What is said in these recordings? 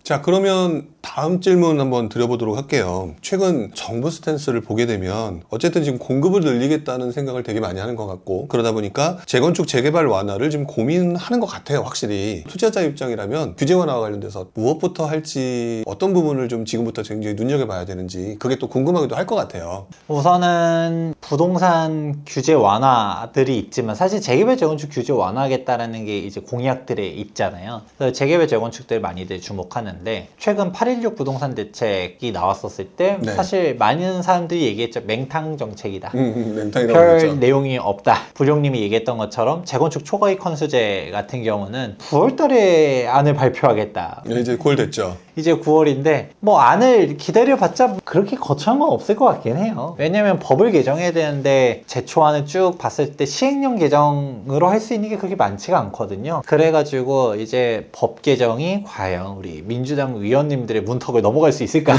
자, 그러면 다음 질문 한번 드려보도록 할게요. 최근 정부 스탠스를 보게 되면 어쨌든 지금 공급을 늘리겠다는 생각을 되게 많이 하는 것 같고, 그러다 보니까 재건축 재개발 완화를 지금 고민하는 것 같아요. 확실히 투자자 입장이라면 규제 완화와 관련돼서 무엇부터 할지, 어떤 부분을 좀 지금부터 굉장히 눈여겨봐야 되는지, 그게 또 궁금하기도 할 것 같아요. 우선은 부동산 규제 완화들이 있지만 사실 재개발 재건축 규제 완화하겠다라는 게 이제 공약들에 있잖아요. 그래서 재개발 재건축들 많이들 주목하는데, 최근 8.16 부동산 대책이 나왔었을 때 네. 사실 많은 사람들이 얘기했죠. 맹탕 정책이다. 맹탕이라고 별 그랬죠. 내용이 없다. 부룡님이 얘기했던 것처럼 재건축 초과이익 환수제 같은 경우는 9월 달에 안을 발표하겠다. 이제 9월 됐죠. 이제 9월인데 뭐 안을 기다려봤자 그렇게 거창한 건 없을 것 같긴 해요. 왜냐면 법을 개정해야 되는데 제초안을 쭉 봤을 때 시행령 개정으로 할 수 있는 게 그렇게 많지가 않거든요. 그래가지고 이제 법 개정이 과연 우리 민주당 의원님들의 문턱을 넘어갈 수 있을까?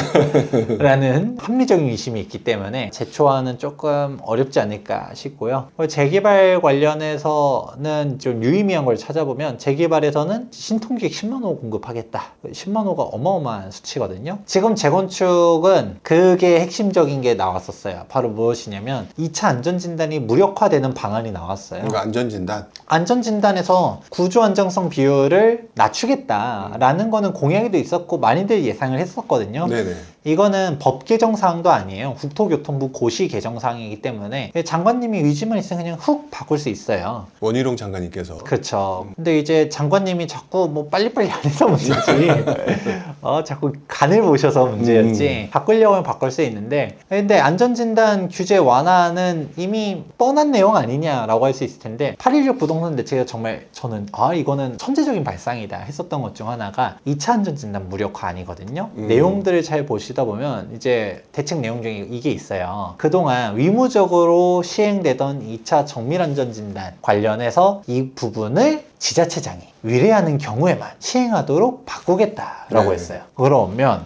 라는 합리적인 의심이 있기 때문에 제초안은 조금 어렵지 않을까 싶고요. 재개발 관련해서는 좀 유의미한 걸 찾아보면 재개발에서는 신통기획 10만 호 공급하겠다. 10만 호가 어마어마한 수치거든요. 지금 재건축은 그게 핵심적인 게 나왔었어요. 바로 무엇이냐면 2차 안전진단이 무력화되는 방안이 나왔어요. 그러니까 안전진단. 안전진단에서 구조 안정성 비율을 낮추겠다라는 거는 공약에도 있었고 많이들 예상을 했었거든요. 네네. 이거는 법 개정 사항도 아니에요. 국토교통부 고시 개정 사항이기 때문에 장관님이 의지만 있으면 그냥 훅 바꿀 수 있어요. 원희룡 장관님께서. 그렇죠. 근데 이제 장관님이 자꾸 뭐 빨리빨리 안 해서 문제지. 자꾸 간을 보셔서 문제였지. 바꾸려고 하면 바꿀 수 있는데, 근데 안전진단 규제 완화는 이미 뻔한 내용 아니냐라고 할 수 있을 텐데, 8.16 부동산 대책이 정말 저는 이거는 천재적인 발상이다 했었던 것 중 하나가 2차 안전진단 무력화 아니거든요. 내용들을 잘 보시다 보면 이제 대책 내용 중에 이게 있어요. 그동안 의무적으로 시행되던 2차 정밀안전진단 관련해서 이 부분을 지자체장이 위례하는 경우에만 시행하도록 바꾸겠다라고 했어요. 그러면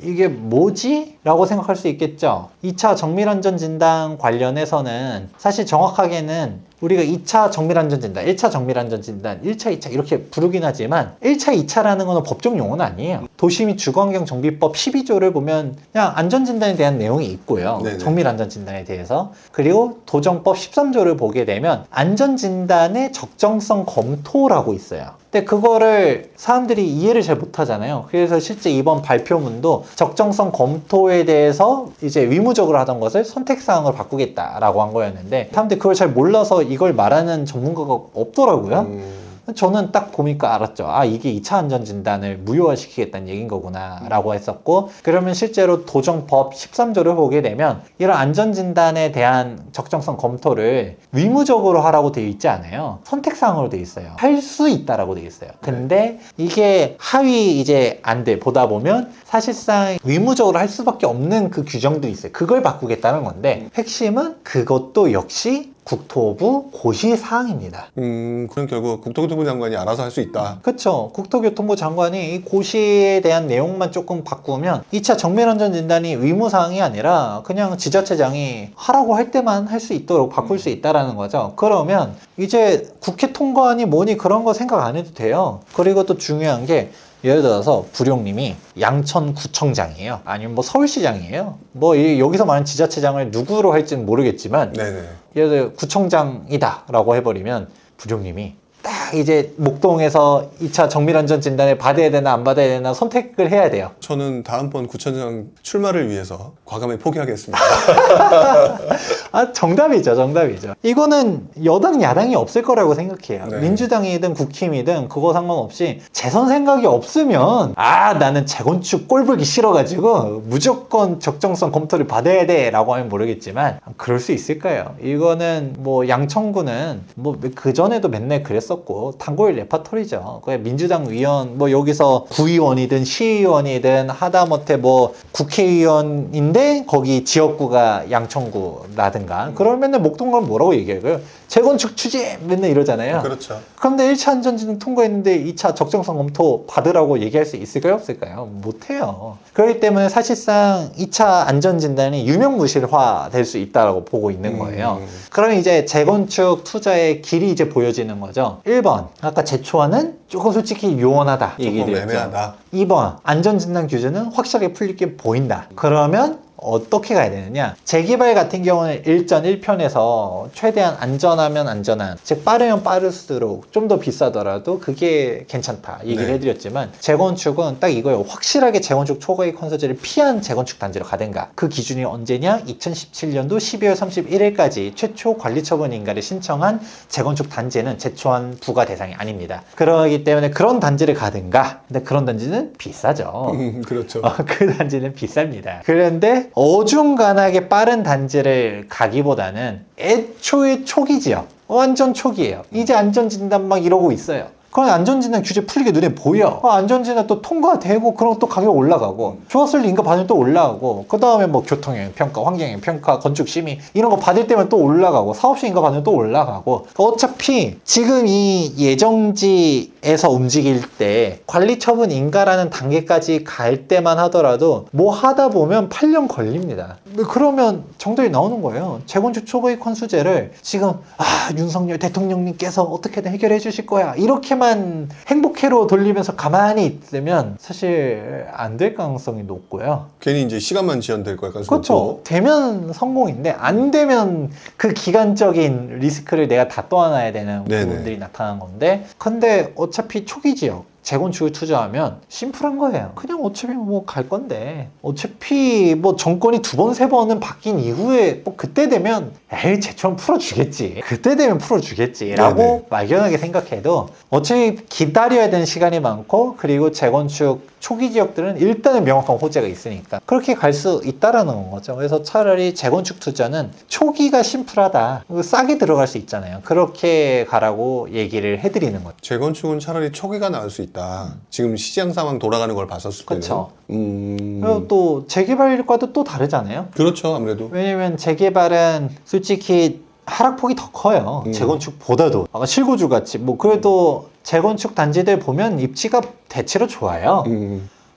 이게 뭐지? 라고 생각할 수 있겠죠. 2차 정밀안전진단 관련해서는 사실 정확하게는 우리가 2차 정밀안전진단, 1차 정밀안전진단, 1차, 2차 이렇게 부르긴 하지만 1차, 2차라는 거는 법적 용어는 아니에요. 도시및 주거환경정비법 12조를 보면 그냥 안전진단에 대한 내용이 있고요. 네네. 정밀안전진단에 대해서. 그리고 도정법 13조를 보게 되면 안전진단의 적정성 검토라고 있어요. 근데 그거를 사람들이 이해를 잘 못하잖아요. 그래서 실제 이번 발표문도 적정성 검토에 대해서 이제 의무적으로 하던 것을 선택사항으로 바꾸겠다라고 한 거였는데, 사람들이 그걸 잘 몰라서 이걸 말하는 전문가가 없더라고요. 저는 딱 보니까 알았죠. 이게 2차 안전진단을 무효화시키겠다는 얘기인 거구나 라고 했었고, 그러면 실제로 도정법 13조를 보게 되면 이런 안전진단에 대한 적정성 검토를 의무적으로 하라고 되어 있지 않아요. 선택사항으로 되어 있어요. 할 수 있다라고 되어 있어요. 근데 이게 하위 이제 안들 보다 보면 사실상 의무적으로 할 수밖에 없는 그 규정도 있어요. 그걸 바꾸겠다는 건데, 핵심은 그것도 역시 국토부 고시 사항입니다. 그럼 결국 국토교통부 장관이 알아서 할 수 있다. 그렇죠. 국토교통부 장관이 이 고시에 대한 내용만 조금 바꾸면 2차 정밀안전진단이 의무사항이 아니라 그냥 지자체장이 하라고 할 때만 할 수 있도록 바꿀 수 있다라는 거죠. 그러면 이제 국회 통과니 뭐니 그런 거 생각 안 해도 돼요. 그리고 또 중요한 게, 예를 들어서 부룡님이 양천구청장이에요. 아니면 뭐 서울시장이에요. 뭐 여기서 말하는 지자체장을 누구로 할지는 모르겠지만, 네네. 예를 들어 구청장이다 라고 해버리면 부룡님이 딱 이제 목동에서 2차 정밀안전진단을 받아야 되나 안 받아야 되나 선택을 해야 돼요. 저는 다음번 구청장 출마를 위해서 과감히 포기하겠습니다. 정답이죠. 이거는 여당 야당이 없을 거라고 생각해요. 네. 민주당이든 국힘이든 그거 상관없이 재선 생각이 없으면 나는 재건축 꼴보기 싫어가지고 무조건 적정성 검토를 받아야 돼 라고 하면 모르겠지만, 그럴 수 있을까요? 이거는 뭐 양천구는 뭐 그전에도 맨날 그랬었고 단골 레파토리죠. 민주당 의원 뭐 여기서 구의원이든 시의원이든 하다못해 뭐 국회의원인데 거기 지역구가 양천구라든가, 그러면 맨날 목동 가면 뭐라고 얘기해요? 재건축 추진 맨날 이러잖아요. 그렇죠. 그런데 1차 안전진단 통과했는데 2차 적정성 검토 받으라고 얘기할 수 있을까요? 없을까요? 못해요. 그렇기 때문에 사실상 2차 안전진단이 유명무실화 될 수 있다고 보고 있는 거예요. 그러면 이제 재건축 투자의 길이 이제 보여지는 거죠. 1번 1번 아까 제초안은 조금 솔직히 요원하다 얘기 조금 드렸죠. 애매하다. 2번 안전진단 규제는 확실하게 풀릴 게 보인다. 그러면 어떻게 가야 되느냐? 재개발 같은 경우는 1전 1편에서 최대한 안전하면 안전한, 즉 빠르면 빠를수록 좀 더 비싸더라도 그게 괜찮다 얘기를 네. 해드렸지만, 재건축은 딱 이거예요. 확실하게 재건축 초과익 컨설제를 피한 재건축 단지로 가든가. 그 기준이 언제냐? 2017년도 12월 31일까지 최초 관리처분 인가를 신청한 재건축 단지는 제초안 부과 대상이 아닙니다. 그러기 때문에 그런 단지를 가든가. 근데 그런 단지는 비싸죠. 그렇죠. 그 단지는 비쌉니다. 그런데 어중간하게 빠른 단지를 가기보다는 애초에 초기 지역, 완전 초기예요. 이제 안전진단 막 이러고 있어요. 그건 안전진단 규제 풀리게 눈에 보여. 안전진단 또 통과되고, 그럼 또 가격 올라가고, 좋았을 인가 받으면 또 올라가고, 그 다음에 뭐 교통영향 평가, 환경영향 평가, 건축심의 이런 거 받을 때면 또 올라가고, 사업시 인가 받으면 또 올라가고. 어차피 지금 이 예정지에서 움직일 때 관리처분 인가라는 단계까지 갈 때만 하더라도 뭐 하다 보면 8년 걸립니다. 그러면 정답이 나오는 거예요. 재건축 초과익 환수제를 지금 윤석열 대통령님께서 어떻게든 해결해 주실 거야, 이렇게만 행복회로 돌리면서 가만히 있으면 사실 안 될 가능성이 높고요. 괜히 이제 시간만 지연될 거야. 그렇죠. 되면 성공인데 안 되면 그 기간적인 리스크를 내가 다 떠안아야 되는 네네. 부분들이 나타난 건데, 근데 어차피 초기 지역 재건축을 투자하면 심플한 거예요. 그냥 어차피 뭐 갈 건데, 어차피 뭐 정권이 2번, 3번은 바뀐 이후에 뭐 그때 되면 에이 제초안 풀어주겠지, 그때 되면 풀어주겠지 라고 네네. 막연하게 생각해도 어차피 기다려야 되는 시간이 많고, 그리고 재건축 초기 지역들은 일단은 명확한 호재가 있으니까 그렇게 갈 수 있다라는 거죠. 그래서 차라리 재건축 투자는 초기가 심플하다, 싸게 들어갈 수 있잖아요. 그렇게 가라고 얘기를 해드리는 거죠. 재건축은 차라리 초기가 나을 수 있다. 지금 시장 상황 돌아가는 걸 봤었을 때는. 그쵸. 그리고 또 재개발과도 또 다르잖아요. 그렇죠. 아무래도. 왜냐면 재개발은 솔직히 하락폭이 더 커요. 재건축보다도. 아까 실고주 같이 뭐 그래도 재건축 단지들 보면 입지가 대체로 좋아요.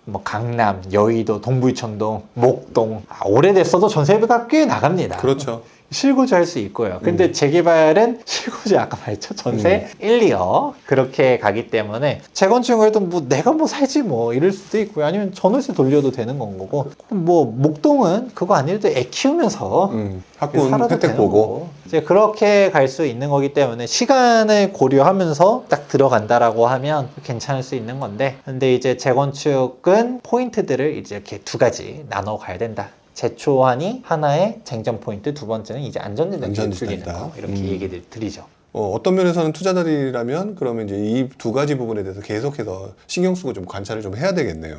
뭐 강남, 여의도, 동부이천동, 목동, 오래됐어도 전세가 꽤 나갑니다. 그렇죠. 실거주 할 수 있고요. 근데 재개발은 실거주 아까 말했죠. 전세 1, 2억 그렇게 가기 때문에 재건축을 해도 뭐 내가 뭐 살지 뭐 이럴 수도 있고요. 아니면 전월세 돌려도 되는 건 거고, 뭐 목동은 그거 아니래도 애 키우면서 학군 살아도 혜택 되는 보고. 거고. 이제 그렇게 갈 수 있는 거기 때문에 시간을 고려하면서 딱 들어간다라고 하면 괜찮을 수 있는 건데, 근데 이제 재건축은 포인트들을 이제 이렇게 두 가지 나눠 가야 된다. 제초안이 하나의 쟁점 포인트, 두 번째는 이제 안전진단 풀리는 거, 이렇게 얘기를 드리죠. 어떤 면에서는 투자자들이라면 그러면 이제 이 두 가지 부분에 대해서 계속해서 신경 쓰고 좀 관찰을 좀 해야 되겠네요.